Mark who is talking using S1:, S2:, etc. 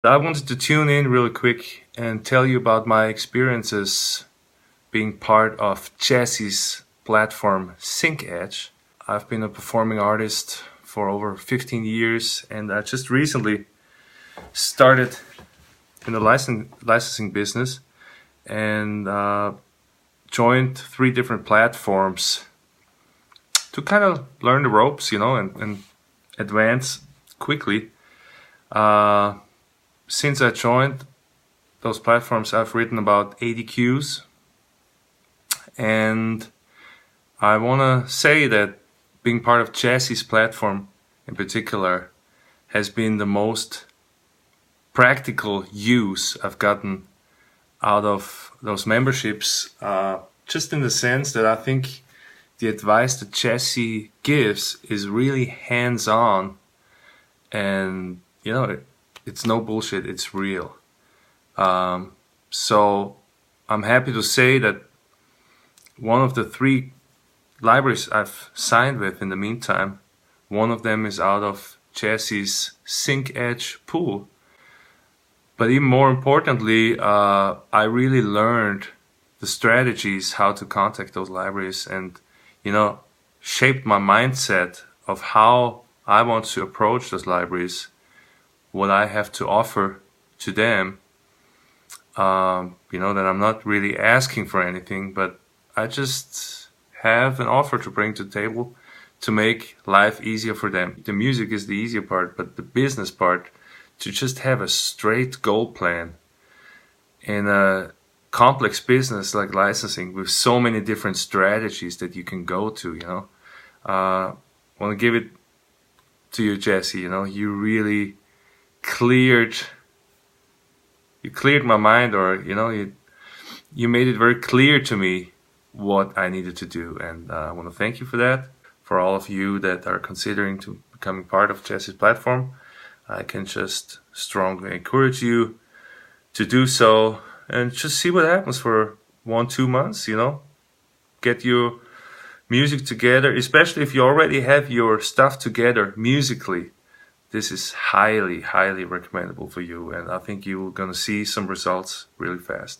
S1: I wanted to tune in really quick and tell you about my experiences being part of Jesse's platform SyncEdge. I've been a performing artist for over 15 years, and I just recently started in the licensing business and joined 3 different platforms to kind of learn the ropes, and advance quickly. Since I joined those platforms, I've written about 80 cues, and I want to say that being part of Jesse's platform in particular has been the most practical use I've gotten out of those memberships, just in the sense that I think the advice that Jesse gives is really hands-on, and it's no bullshit, it's real. So I'm happy to say that one of the 3 libraries I've signed with in the meantime, one of them is out of Jesse's SyncEdge pool. But even more importantly, I really learned the strategies how to contact those libraries, and shaped my mindset of how I want to approach those libraries, what I have to offer to them. That I'm not really asking for anything, but I just have an offer to bring to the table to make life easier for them. The music is the easier part, but the business part, to just have a straight goal plan in a complex business like licensing with so many different strategies that you can go to, I want to give it to you, Jesse. You really cleared my mind, or you made it very clear to me what I needed to do, and I want to thank you for that. For all of you that are considering to becoming part of Jesse's platform, I can just strongly encourage you to do so, and just see what happens for 1-2 months. Get your music together, especially if you already have your stuff together musically. This is highly, highly recommendable for you, and I think you're gonna see some results really fast.